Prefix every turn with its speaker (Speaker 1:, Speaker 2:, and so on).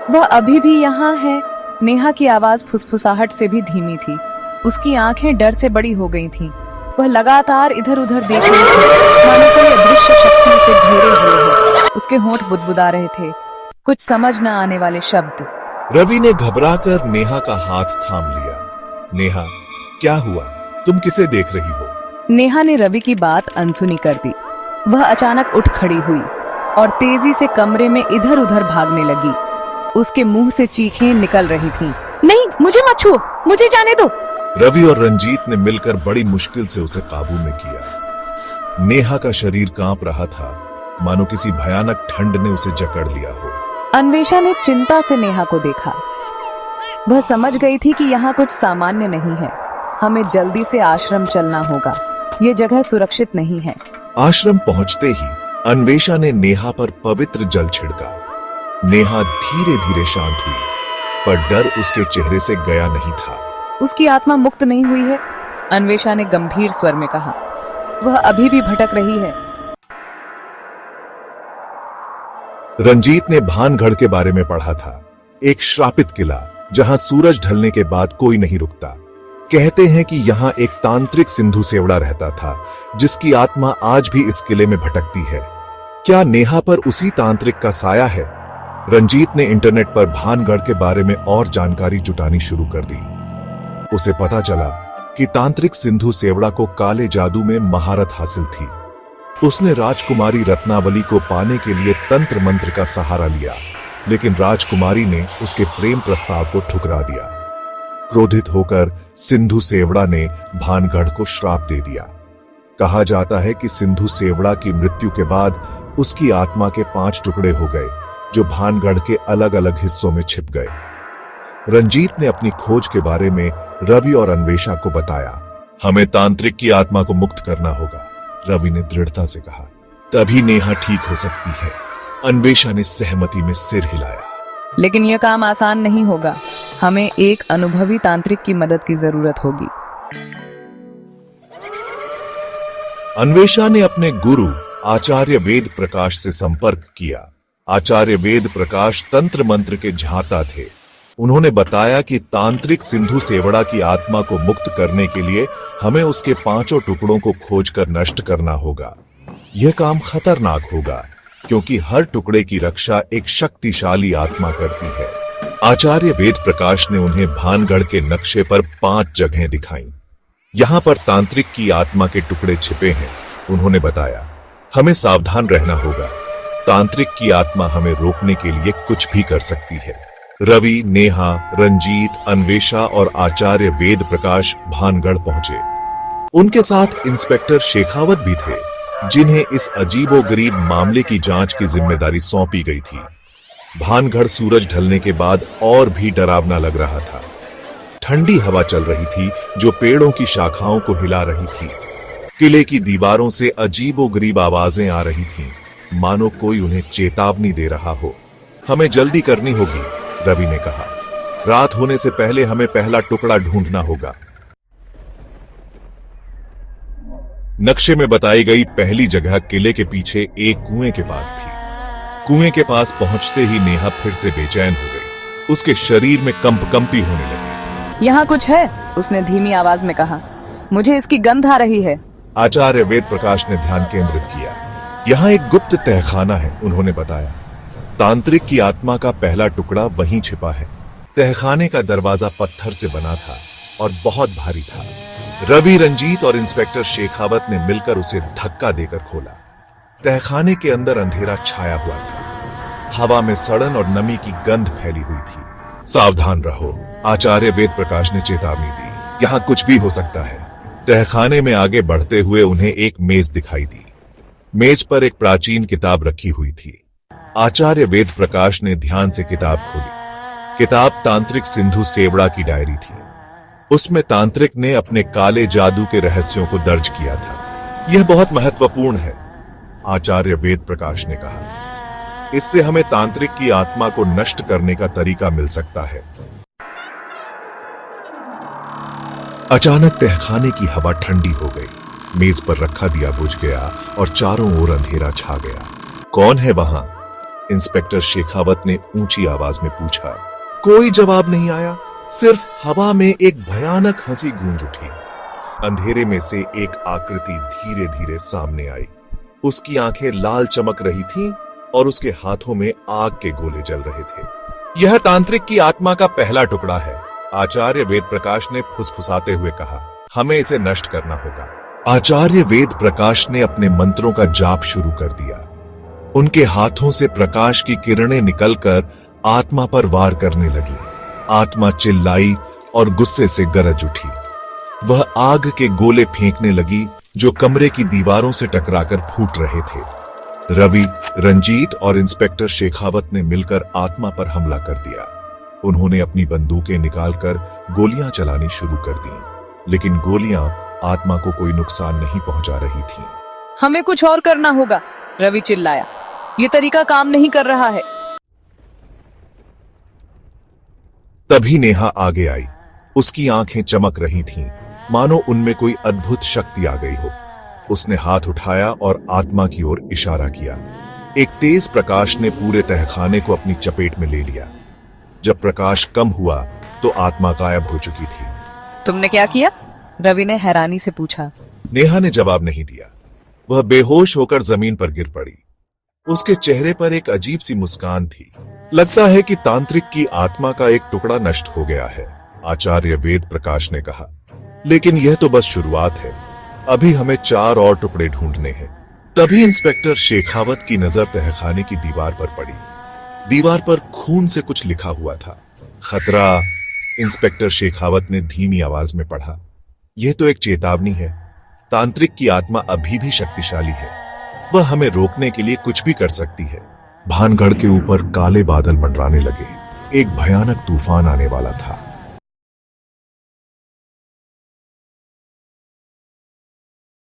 Speaker 1: वह अभी भी यहाँ है। नेहा की आवाज फुसफुसाहट से भी धीमी थी। उसकी आंखें डर से बड़ी हो गई थीं। वह लगातार इधर उधर देख रही थी, मानो कोई अदृश्य शक्ति उसे घेरे हुए हो। उसके होंठ बुदबुदा रहे थे, कुछ समझ न आने वाले शब्द।
Speaker 2: रवि ने घबराकर नेहा का हाथ थाम लिया। नेहा, क्या हुआ? तुम किसे देख रही हो?
Speaker 1: नेहा ने रवि की बात अनसुनी कर दी। वह अचानक उठ खड़ी हुई और तेजी से कमरे में इधर उधर भागने लगी। उसके मुंह से चीखें निकल रही थीं। नहीं, मुझे मत छुओ, मुझे जाने दो।
Speaker 2: रवि और रंजीत ने मिलकर बड़ी मुश्किल से उसे काबू में किया। नेहा का शरीर कांप रहा था, मानो किसी भयानक ठंड ने उसे जकड़ लिया हो।
Speaker 1: अन्वेषा ने चिंता से नेहा को देखा। वह समझ गई थी कि यहाँ कुछ सामान्य नहीं है। हमें जल्दी से आश्रम चलना होगा, ये जगह सुरक्षित नहीं है।
Speaker 2: आश्रम पहुंचते ही अन्वेषा ने नेहा पर पवित्र जल छिड़का। नेहा धीरे धीरे शांत हुई, पर डर उसके चेहरे से गया नहीं था।
Speaker 1: उसकी आत्मा मुक्त नहीं हुई है, अन्वेषा ने गंभीर स्वर में कहा। वह अभी भी भटक रही है।
Speaker 2: रंजीत ने भानगढ़ के बारे में पढ़ा था, एक श्रापित किला जहां सूरज ढलने के बाद कोई नहीं रुकता। कहते हैं कि यहाँ एक तांत्रिक सिंधु सेवड़ा रहता था, जिसकी आत्मा आज भी इस किले में भटकती है। क्या नेहा पर उसी तांत्रिक का साया है? रंजीत ने इंटरनेट पर भानगढ़ के बारे में और जानकारी जुटानी शुरू कर दी। उसे पता चला कि तांत्रिक सिंधु सेवड़ा को काले जादू में महारत हासिल थी। उसने राजकुमारी रत्नावली को पाने के लिए तंत्र मंत्र का सहारा लिया, लेकिन राजकुमारी ने उसके प्रेम प्रस्ताव को ठुकरा दिया। क्रोधित होकर सिंधु सेवड़ा ने भानगढ़ को श्राप दे दिया। कहा जाता है कि सिंधु सेवड़ा की मृत्यु के बाद उसकी आत्मा के 5 टुकड़े हो गए, जो भानगढ़ के अलग अलग हिस्सों में छिप गए। रंजीत ने अपनी खोज के बारे में रवि और अन्वेषा को बताया। हमें तांत्रिक की आत्मा को मुक्त करना होगा, रवि ने दृढ़ता से कहा। तभी नेहा ठीक हो सकती है, अन्वेषा ने सहमति में सिर हिलाया।
Speaker 1: लेकिन यह काम आसान नहीं होगा। हमें एक अनुभवी तांत्रिक की मदद की जरूरत होगी।
Speaker 2: अन्वेषा ने अपने गुरु आचार्य वेद प्रकाश से संपर्क किया। आचार्य वेद प्रकाश तंत्र मंत्र के झाता थे। उन्होंने बताया कि तांत्रिक सिंधु सेवड़ा की आत्मा को मुक्त करने के लिए हमें उसके 5 टुकड़ों को खोजकर नष्ट करना होगा। यह काम खतरनाक होगा, क्योंकि हर टुकड़े की रक्षा एक शक्तिशाली आत्मा करती है। आचार्य वेद प्रकाश ने उन्हें भानगढ़ के नक्शे पर 5 जगहें दिखाई। यहाँ पर तांत्रिक की आत्मा के टुकड़े छिपे हैं। उन्होंने बताया, हमें सावधान रहना होगा। तांत्रिक की आत्मा हमें रोकने के लिए कुछ भी कर सकती है। रवि, नेहा, रंजीत, अन्वेषा और आचार्य वेद प्रकाश भानगढ़ पहुंचे। उनके साथ इंस्पेक्टर शेखावत भी थे, जिन्हें इस अजीबोगरीब मामले की जांच की जिम्मेदारी सौंपी गई थी। भानगढ़ सूरज ढलने के बाद और भी डरावना लग रहा था। ठंडी हवा चल रही थी, जो पेड़ों की शाखाओं को हिला रही थी। किले की दीवारों से अजीबोगरीब आवाजें आ रही थीं, मानो कोई उन्हें चेतावनी दे रहा हो। हमें जल्दी करनी होगी, रवि ने कहा। रात होने से पहले हमें पहला टुकड़ा ढूंढना होगा। नक्शे में बताई गई पहली जगह किले के पीछे एक कुएं के पास थी। कुएं के पास पहुंचते ही नेहा फिर से बेचैन हो गई। उसके शरीर में कंपकंपी होने लगी।
Speaker 1: यहाँ कुछ है, उसने धीमी आवाज में कहा। मुझे इसकी गंध आ रही है।
Speaker 2: आचार्य वेद प्रकाश ने ध्यान केंद्रित किया। यहाँ एक गुप्त तहखाना है, उन्होंने बताया। तांत्रिक की आत्मा का पहला टुकड़ा वहीं छिपा है। तहखाने का दरवाजा पत्थर से बना था और बहुत भारी था। रवि, रंजीत और इंस्पेक्टर शेखावत ने मिलकर उसे धक्का देकर खोला। तहखाने के अंदर अंधेरा छाया हुआ था। हवा में सड़न और नमी की गंध फैली हुई थी। सावधान रहो, आचार्य वेद प्रकाश ने चेतावनी दी। यहाँ कुछ भी हो सकता है। तहखाने में आगे बढ़ते हुए उन्हें एक मेज दिखाई दी। मेज पर एक प्राचीन किताब रखी हुई थी। आचार्य वेद प्रकाश ने ध्यान से किताब खोली। किताब तांत्रिक सिंधु सेवड़ा की डायरी थी। उसमें तांत्रिक ने अपने काले जादू के रहस्यों को दर्ज किया था। यह बहुत महत्वपूर्ण है, आचार्य वेद प्रकाश ने कहा। इससे हमें तांत्रिक की आत्मा को नष्ट करने का तरीका मिल सकता है। अचानक तहखाने की हवा ठंडी हो गई। मेज पर रखा दिया बुझ गया और चारों ओर अंधेरा छा गया। कौन है वहां? इंस्पेक्टर शेखावत ने ऊंची आवाज में पूछा। कोई जवाब नहीं आया, सिर्फ हवा में एक भयानक हंसी गूंज उठी। अंधेरे में से एक आकृति धीरे धीरे सामने आई। उसकी आंखें लाल चमक रही थीं और उसके हाथों में आग के गोले जल रहे थे। यह तांत्रिक की आत्मा का पहला टुकड़ा है, आचार्य वेद प्रकाश ने फुसफुसाते हुए कहा। हमें इसे नष्ट करना होगा। आचार्य वेद प्रकाश ने अपने मंत्रों का जाप शुरू कर दिया। उनके हाथों से प्रकाश की किरणें निकलकर आत्मा पर वार करने लगी। आत्मा चिल्लाई और गुस्से से गरज उठी। वह आग के गोले फेंकने लगी जो कमरे की दीवारों से टकराकर फूट रहे थे। रवि, रंजीत और इंस्पेक्टर शेखावत ने मिलकर आत्मा पर हमला कर दिया। उन्होंने अपनी बंदूकें निकालकर गोलियां चलानी शुरू कर दी, लेकिन गोलियां आत्मा को कोई नुकसान नहीं पहुंचा रही थीं।
Speaker 1: हमें कुछ और करना होगा, रवि चिल्लाया। ये तरीका काम नहीं कर रहा है।
Speaker 2: तभी नेहा आगे आई। उसकी आंखें चमक रही थीं, मानो उनमें कोई अद्भुत शक्ति आ गई हो। उसने हाथ उठाया और आत्मा की ओर इशारा किया। एक तेज प्रकाश ने पूरे तहखाने को अपनी चपेट में ले लिया। जब प्रकाश कम हुआ तो आत्मा गायब हो चुकी थी।
Speaker 1: तुमने क्या किया? रवि ने हैरानी से पूछा।
Speaker 2: नेहा ने जवाब नहीं दिया। वह बेहोश होकर जमीन पर गिर पड़ी। उसके चेहरे पर एक अजीब सी मुस्कान थी। लगता है कि तांत्रिक की आत्मा का एक टुकड़ा नष्ट हो गया है, आचार्य वेद प्रकाश ने कहा। लेकिन यह तो बस शुरुआत है, अभी हमें 4 और टुकड़े ढूंढने हैं। तभी इंस्पेक्टर शेखावत की नजर तहखाने की दीवार पर पड़ी। दीवार पर खून से कुछ लिखा हुआ था। खतरा, इंस्पेक्टर शेखावत ने धीमी आवाज में पढ़ा। यह तो एक चेतावनी है। तांत्रिक की आत्मा अभी भी शक्तिशाली है। वह हमें रोकने के लिए कुछ भी कर सकती है। भानगढ़ के ऊपर काले बादल मंडराने लगे। एक भयानक तूफान आने वाला था।